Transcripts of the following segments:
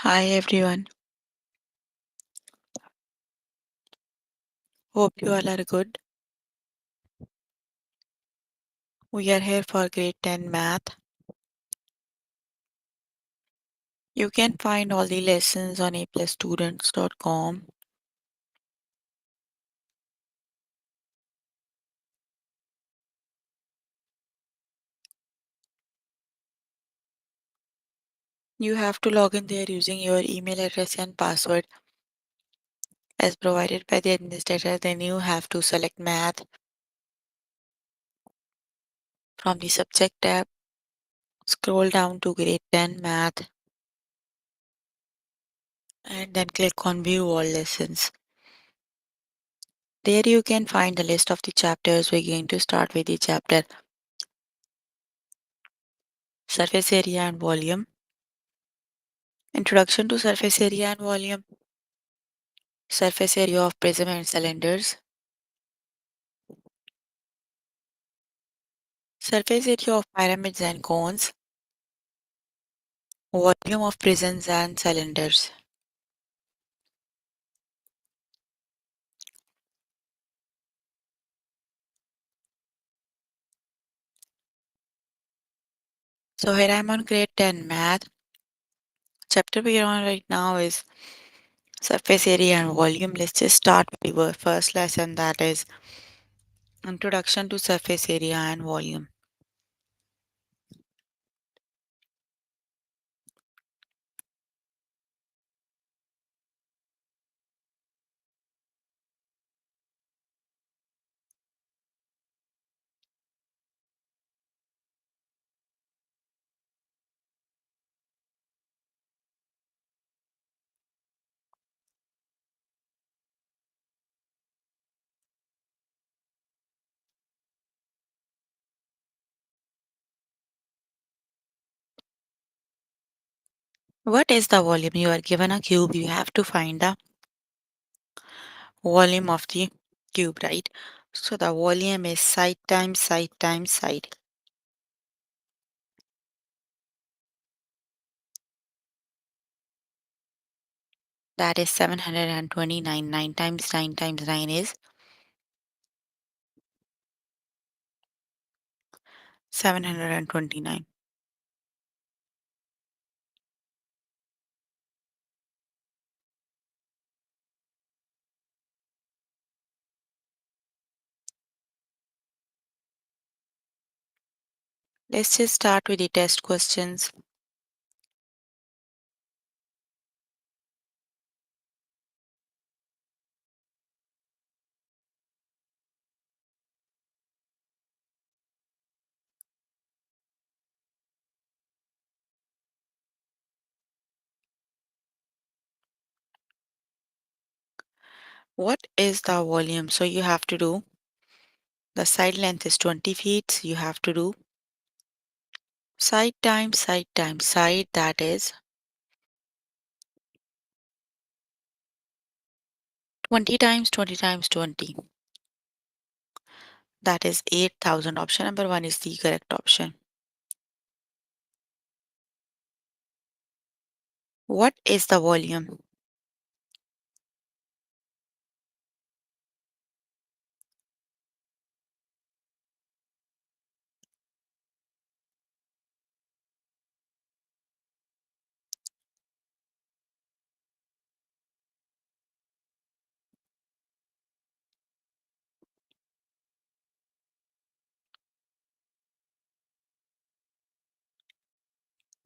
Hi everyone. Hope you all are good. We are here for grade 10 math. You can find all the lessons on aplusstudents.com. You have to log in there using your email address and password as provided by the administrator. Then you have to select math from the subject tab. Scroll down to grade 10 math and then click on view all lessons. There you can find the list of the chapters. We're going to start with the chapter surface area and volume. Introduction to surface area and volume. Surface area of prism and cylinders. Surface area of pyramids and cones. Volume of prisms and cylinders. So here I'm on grade 10 math. Chapter we're on right now is surface area and volume. Let's just start with the first lesson, that is Introduction to surface area and volume. What is the volume? You are given a cube. You have to find the volume of the cube, right? So the volume is side times side times side. That is 729. 9 times 9 times 9 is 729. Let's just start with the test questions. What is the volume? So you have to do the side length is 20 feet. So you have to do side times side times side, that is 20 times 20 times 20. That is 8,000. Option number 1 is the correct option. What is the volume?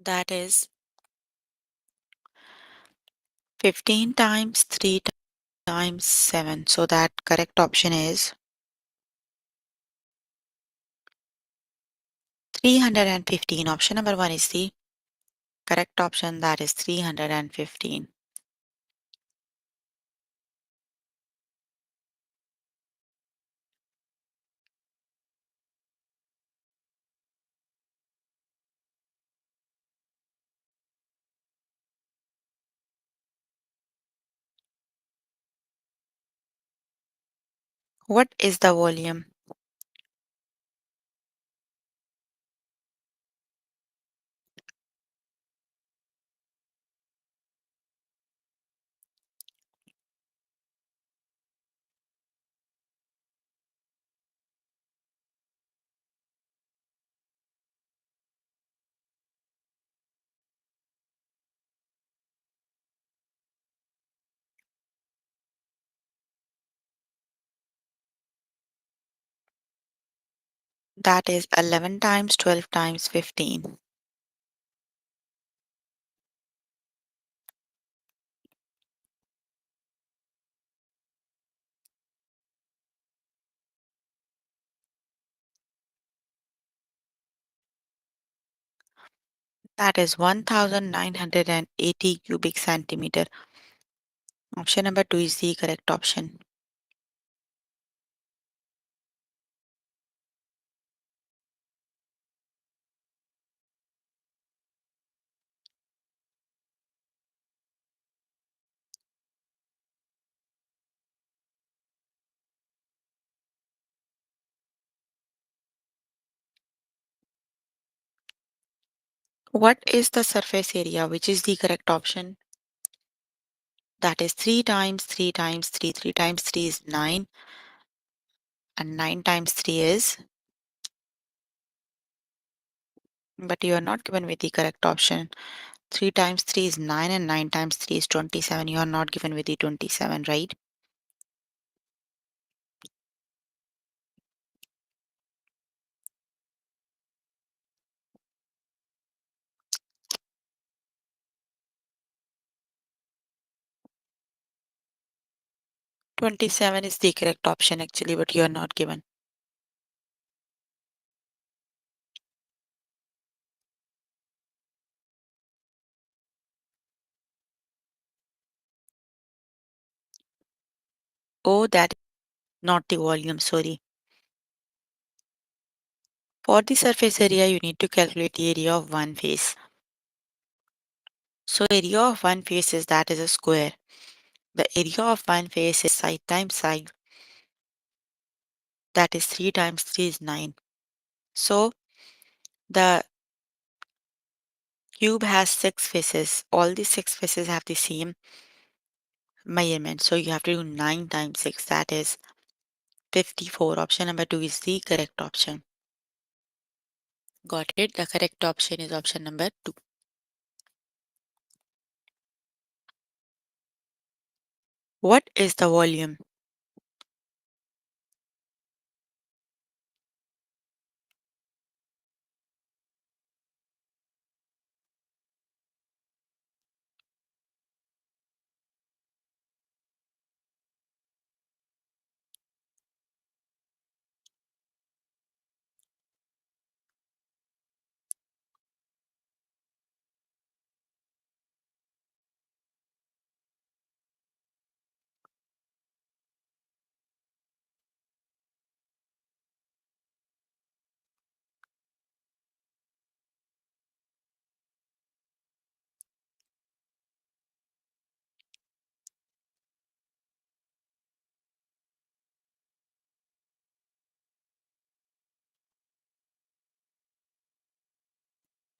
That is 15 times 3 times 7. So that correct option is 315. Option number 1 is the correct option, that is 315. What is the volume? That is 11 times 12 times 15. That is 1980 cubic centimeter. Option number 2 is the correct option. What is the surface area? Which is the correct option? That is 3 times 3 times 3. 3 times 3 is 9, and 9 times 3 is. But you are not given with the correct option. 3 times 3 is 9, and 9 times 3 is 27. You are not given with the 27, right? 27 is the correct option actually, but you are not given. Oh, that is not the volume, sorry. For the surface area, you need to calculate the area of one face. So area of one face is that is a square. The area of one face is side times side. That is 3 times 3 is 9. So the cube has 6 faces. All the 6 faces have the same measurement. So you have to do 9 times 6. That is 54. Option number 2 is the correct option. Got it. The correct option is option number 2. What is the volume?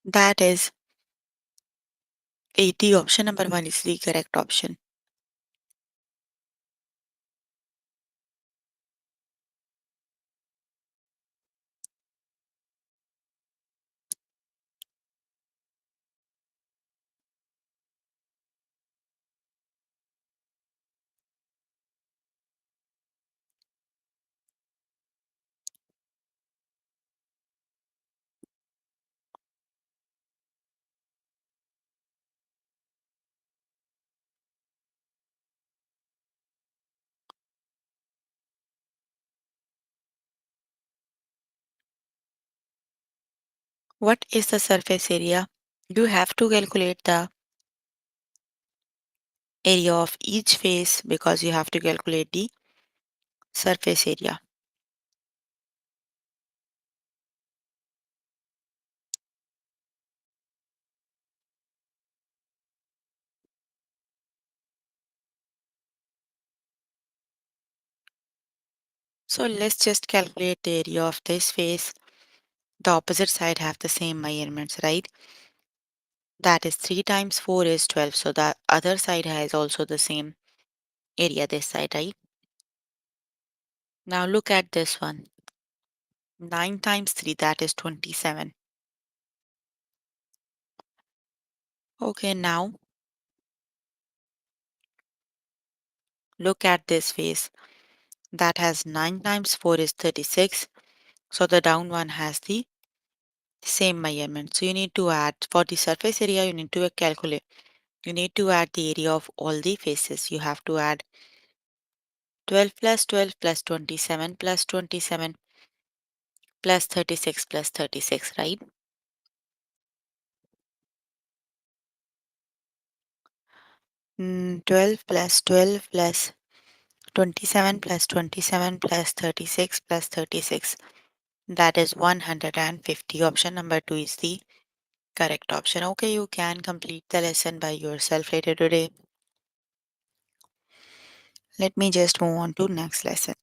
That is 80. Option number 1 is the correct option. What is the surface area? You have to calculate the area of each face because you have to calculate the surface area. So let's just calculate the area of this face. The opposite side have the same measurements, right? That is 3 times 4 is 12. So the other side has also the same area this side, right? Now look at this one. 9 times 3, that is 27. Okay, now look at this face. That has 9 times 4 is 36. So the down one has the same measurement. So you need to add for the surface area, you need to calculate. You need to add the area of all the faces. You have to add 12 plus 12 plus 27 plus 27 plus 36 plus 36, right? 12 plus 12 plus 27 plus 27 plus 36 plus 36. That is 150. Option number 2 is the correct option. Okay, you can complete the lesson by yourself later today. Let me just move on to next lesson.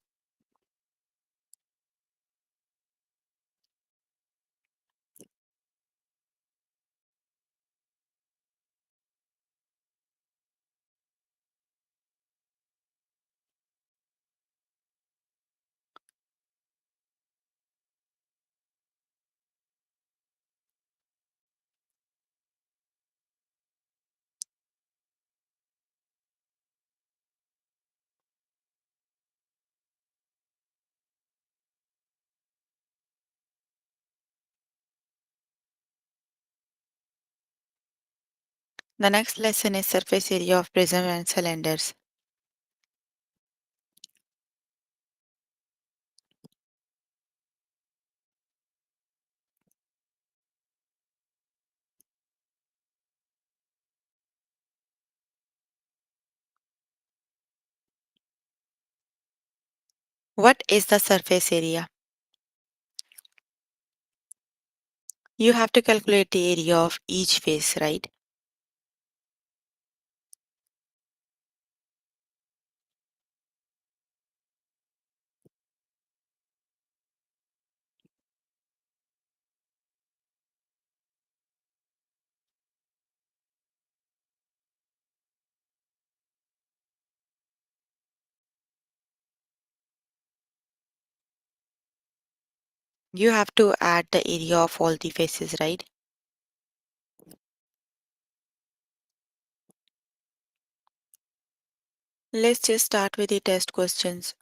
The next lesson is surface area of prism and cylinders. What is the surface area? You have to calculate the area of each face, right? You have to add the area of all the faces, right? Let's just start with the test questions.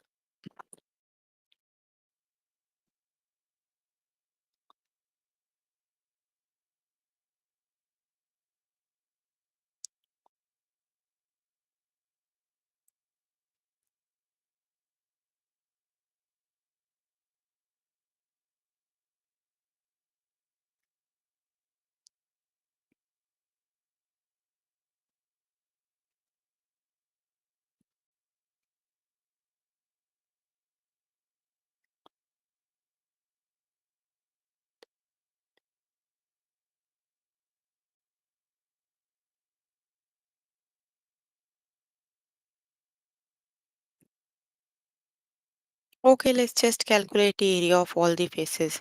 Okay, let's just calculate the area of all the faces.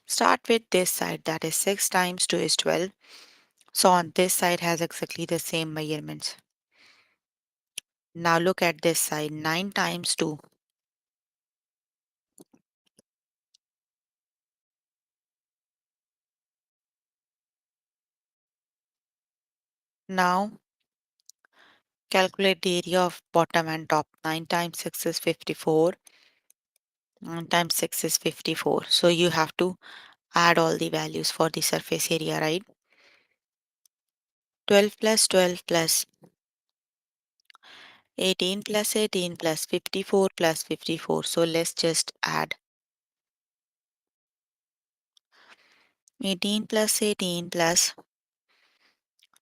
Start with this side, that is 6 times 2 is 12. So on this side has exactly the same measurements. Now look at this side, 9 times 2. Now calculate the area of bottom and top. 9 times 6 is 54. 9 times 6 is 54. So you have to add all the values for the surface area, right? 12 plus 12 plus 18 plus 18 plus 54 plus 54. So let's just add 18 plus 18 plus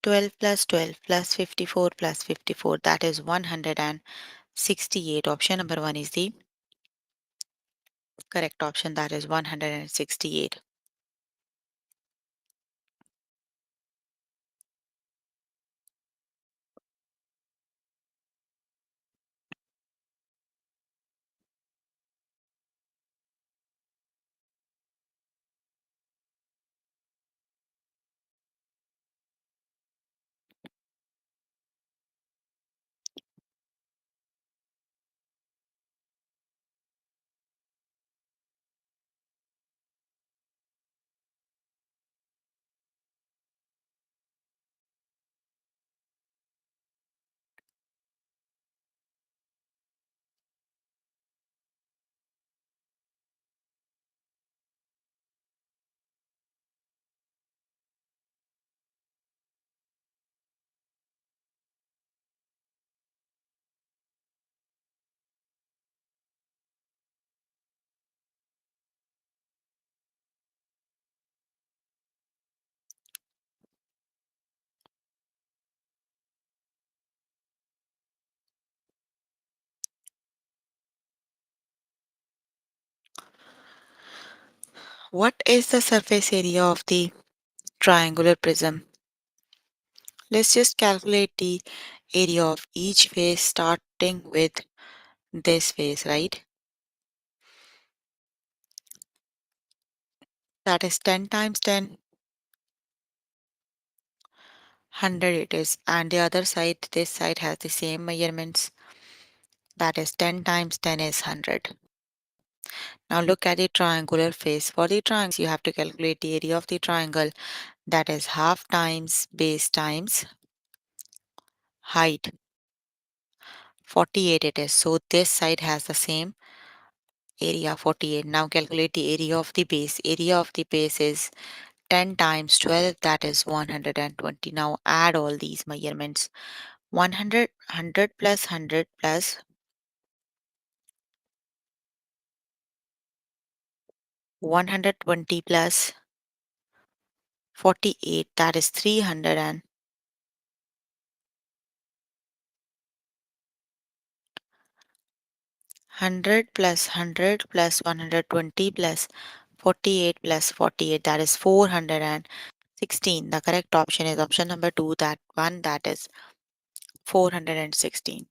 12 plus 12 plus 54 plus 54. That is 168. Option number 1 is the correct option. That is 168. What is the surface area of the triangular prism? Let's just calculate the area of each face starting with this face, right? That is 10 times 10, 100 it is. And the other side, this side has the same measurements. That is 10 times 10 is 100. Now look at the triangular face. For the triangles, you have to calculate the area of the triangle. That is half times base times height. 48 it is. So this side has the same area 48. Now calculate the area of the base. Area of the base is 10 times 12, that is 120. Now add all these measurements. 100, 100 plus 100 plus 120 plus 48, that is 300, and 100 plus 100 plus 120 plus 48 plus 48, that is 416. The correct option is option number 2, that one, that is 416.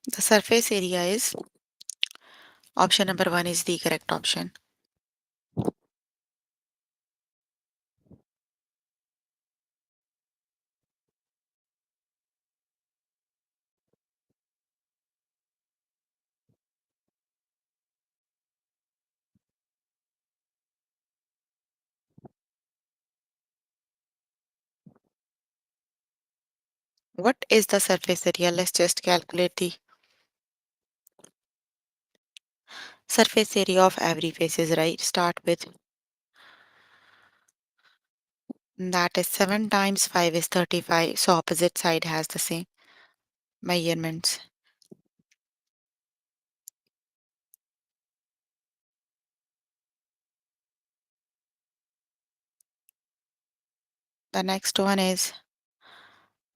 The surface area is option number 1 is the correct option. What is the surface area? Let's just calculate the surface area of every faces, right? Start with that is 7 times 5 is 35. So opposite side has the same measurements. The next one is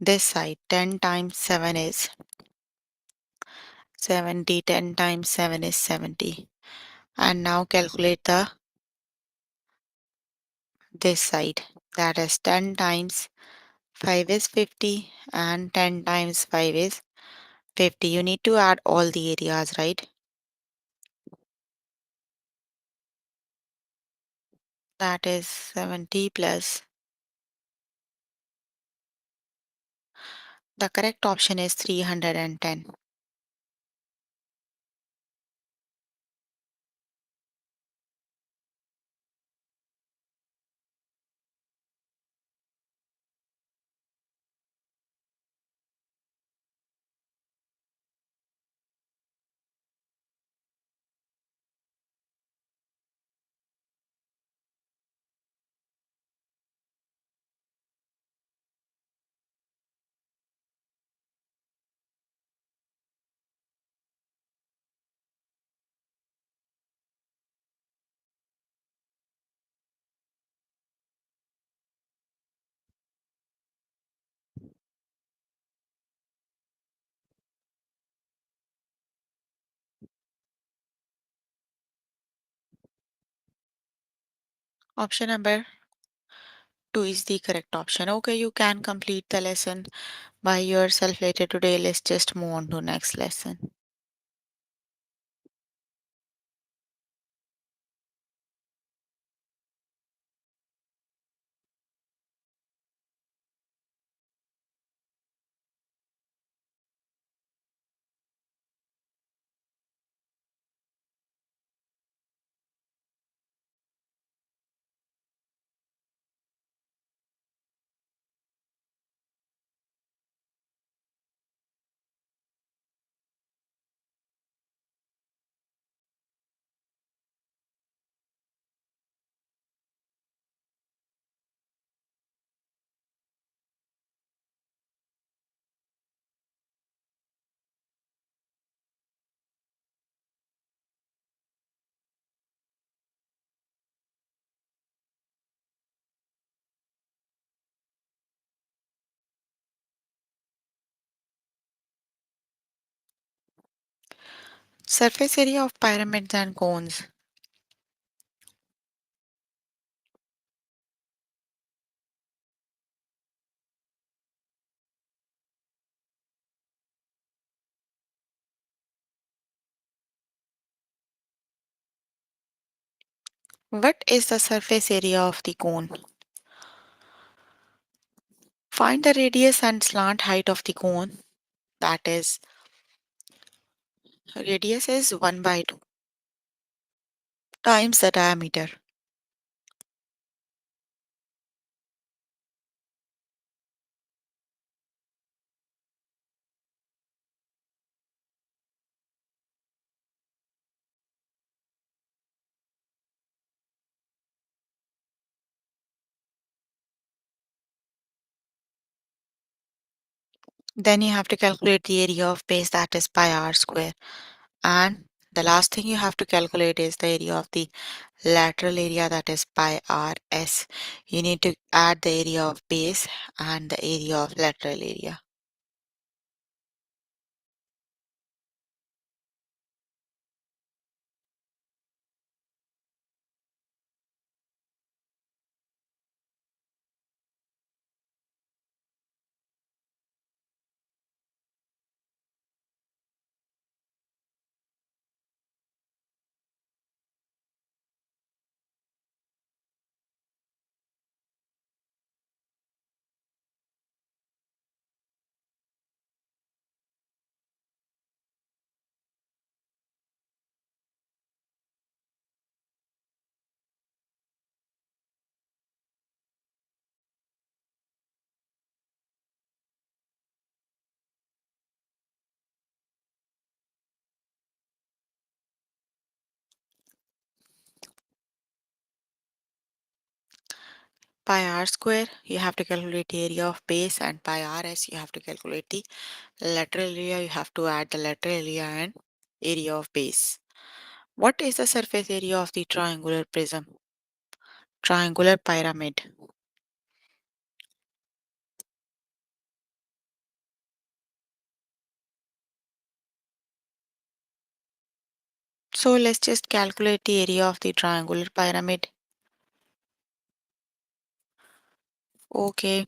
this side. 10 times 7 is 70. 10 times 7 is 70. And now calculate the this side. That is 10 times 5 is 50 and 10 times 5 is 50. You need to add all the areas, right? That is 70 plus. The correct option is 310. Option number 2 is the correct option. Okay, you can complete the lesson by yourself later today. Let's just move on to next lesson. Surface area of pyramids and cones. What is the surface area of the cone? Find the radius and slant height of the cone. That is, radius is 1 by 2 times the diameter. Then you have to calculate the area of base, that is pi r square. And the last thing you have to calculate is the area of the lateral area, that is pi r s. You need to add the area of base and the area of lateral area. Pi r square, you have to calculate the area of base, and pi r s, you have to calculate the lateral area. You have to add the lateral area and area of base. What is the surface area of the triangular prism? Triangular pyramid. So let's just calculate the area of the triangular pyramid. Okay,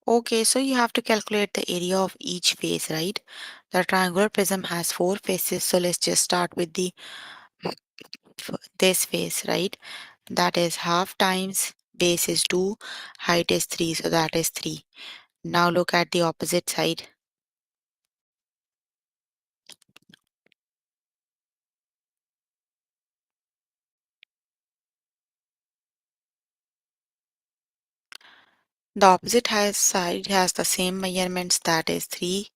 okay, so you have to calculate the area of each face, right? The triangular prism has four faces, so let's just start with the this face, right? That is half times base is 2, height is 3, so that is 3. Now look at the opposite side. The opposite side has the same measurements, that is 3.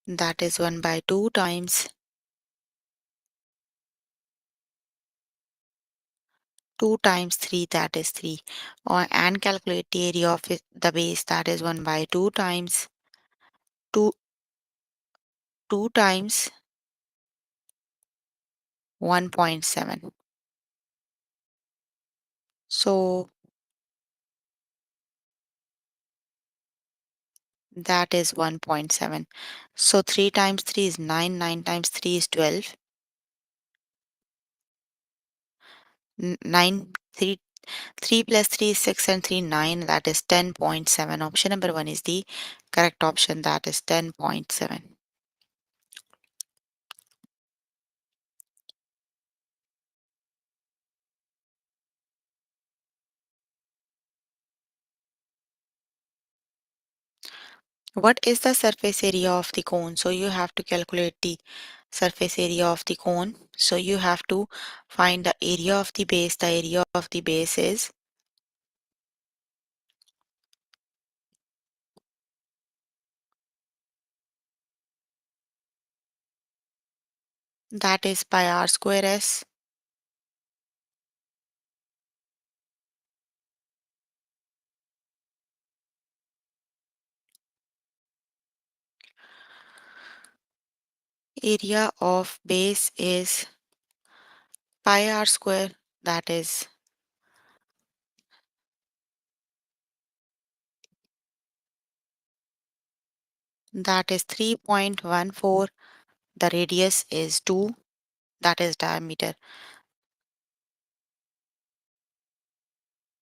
That is 1 by 2 times 2 times 3, that is 3. And calculate the area of the base, that is 1 by 2 times 2, 2 times 1.7. So that is 1.7. So 3 times 3 is 9, 9 times 3 is 12. 9, 3, 3 plus 3 is 6 and 3, 9. That is 10.7. Option number 1 is the correct option. That is 10.7. What is the surface area of the cone? So you have to calculate the surface area of the cone. So you have to find the area of the base. The area of the base is, that is pi r square s. Area of base is pi r square. That is 3.14. The radius is 2. That is diameter.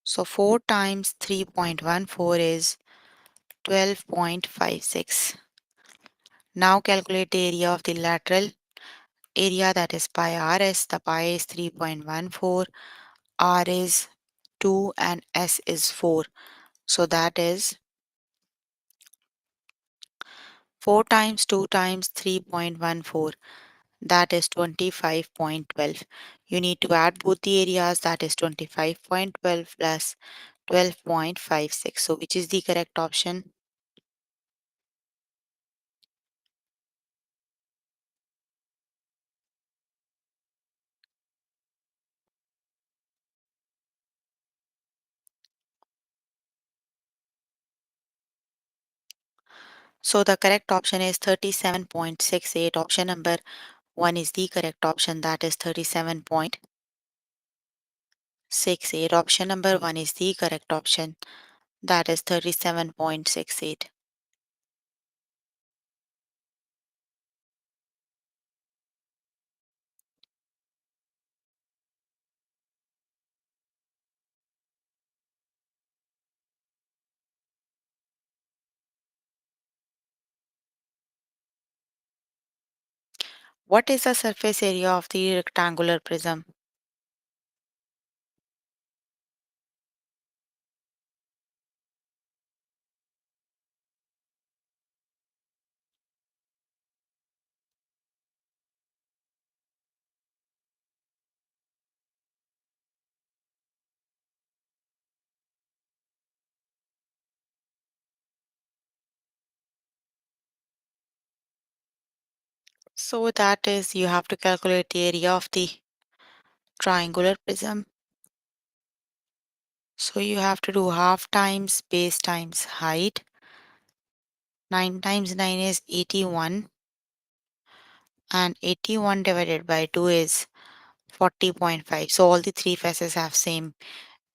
So 4 times 3.14 is 12.56. Now calculate the area of the lateral area, that is pi rs. The pi is 3.14, r is 2 and s is 4. So that is 4 times 2 times 3.14. That is 25.12. You need to add both the areas, that is 25.12 plus 12.56. So which is the correct option? So the correct option is 37.68. Option number 1 is the correct option, that is 37.68. Option number 1 is the correct option, that is 37.68. What is the surface area of the rectangular prism? So that is, you have to calculate the area of the triangular prism. So you have to do half times base times height. 9 times 9 is 81, and 81 divided by 2 is 40.5. So all the three faces have same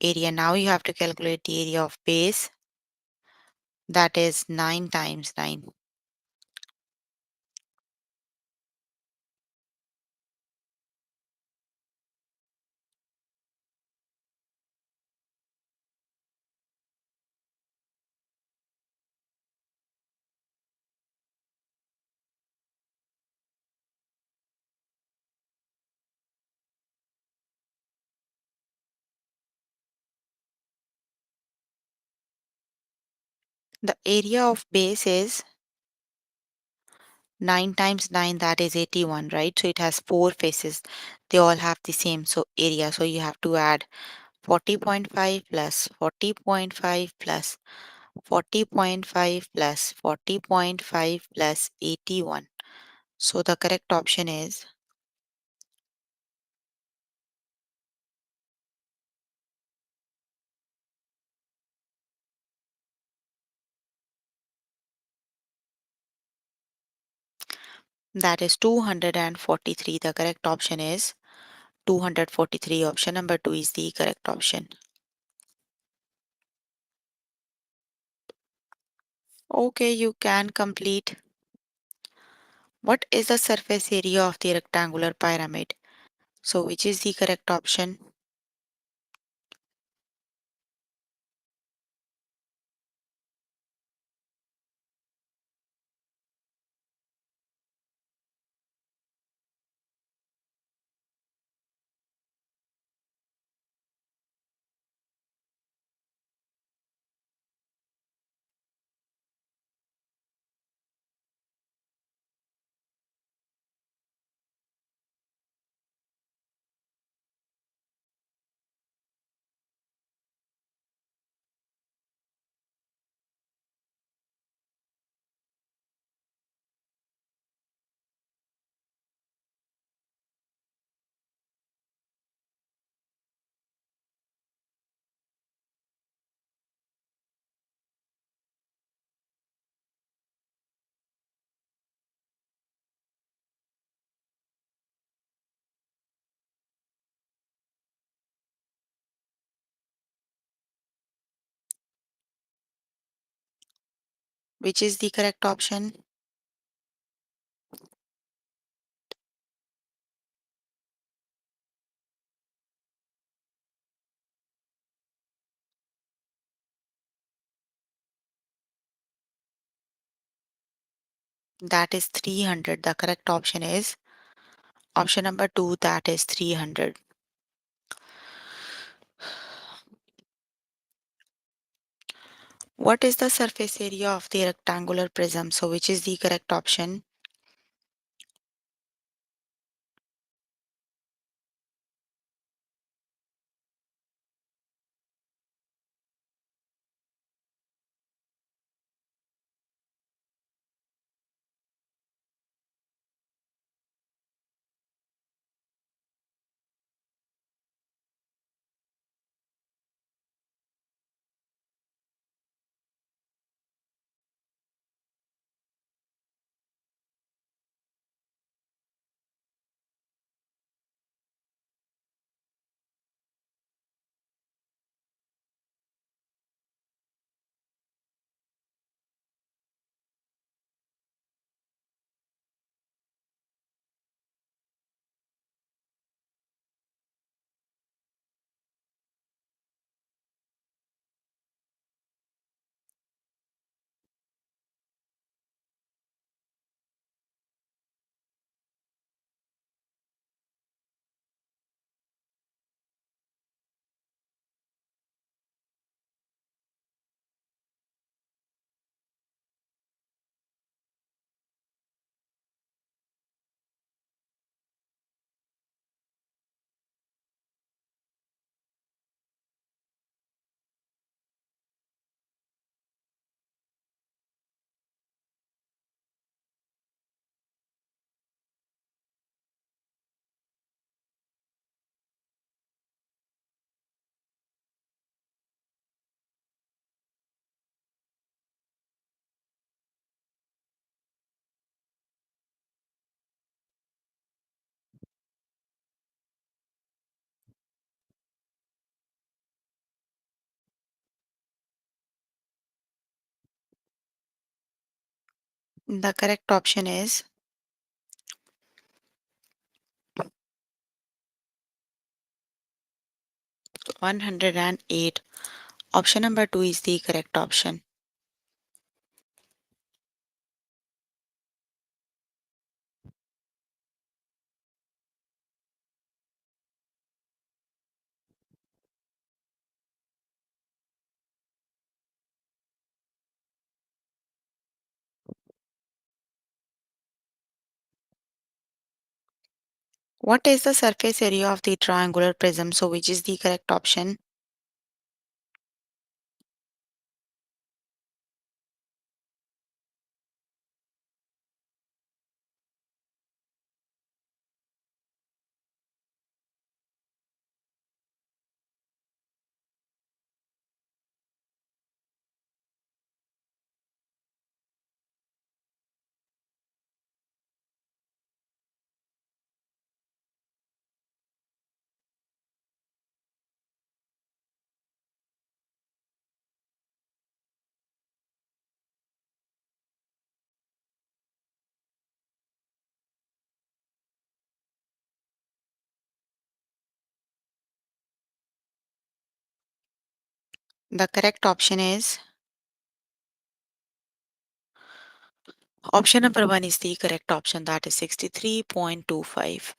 area. Now you have to calculate the area of base, that is 9 times 9. The area of base is 9 times 9, that is 81, right? So it has four faces. They all have the same so area. So you have to add 40.5 plus 40.5 plus 40.5 plus 40.5 plus 81. So the correct option is That is 243. The correct option is 243. Option number 2 is the correct option. Okay, you can complete. What is the surface area of the rectangular pyramid? So, which is the correct option? Which is the correct option? That is 300. The correct option is option number 2, that is 300. What is the surface area of the rectangular prism? So, which is the correct option? The correct option is 108. Option number 2 is the correct option. What is the surface area of the triangular prism? So, which is the correct option? The correct option is option number 1 is the correct option, that is 63.25.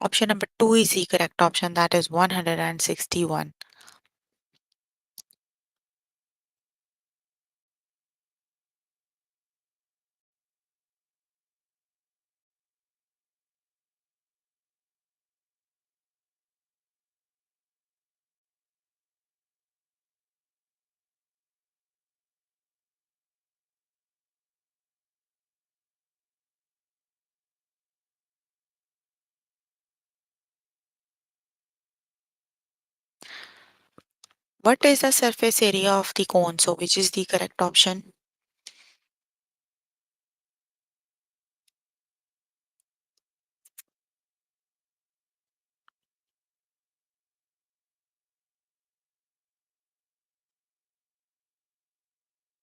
Option number 2 is the correct option, that is 161. What is the surface area of the cone? So, which is the correct option?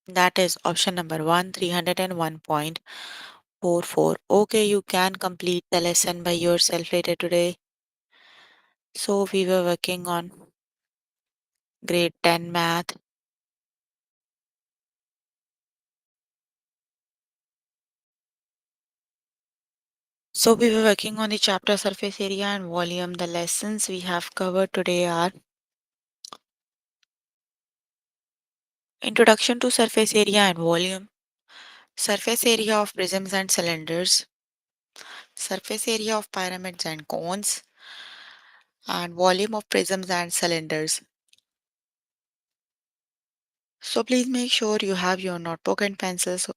That is option number 1, 301.44. Okay, you can complete the lesson by yourself later today. So, we were working on grade 10 math. So, we were working on the chapter surface area and volume. The lessons we have covered today are introduction to surface area and volume, surface area of prisms and cylinders, surface area of pyramids and cones, and volume of prisms and cylinders. So please make sure you have your notebook and pencils.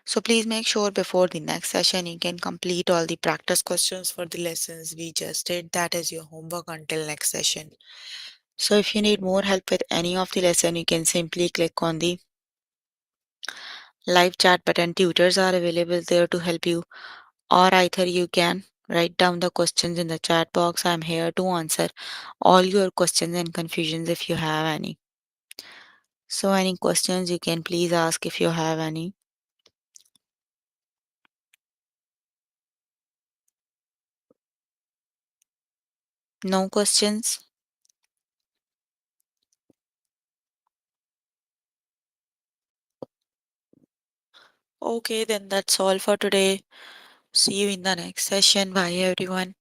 So please make sure before the next session you can complete all the practice questions for the lessons we just did. That is your homework until next session. So if you need more help with any of the lesson, you can simply click on the live chat button. Tutors are available there to help you, or either you can write down the questions in the chat box. I'm here to answer all your questions and confusions if you have any. So any questions you can please ask if you have any. No questions? Okay, then that's all for today. See you in the next session. Bye, everyone.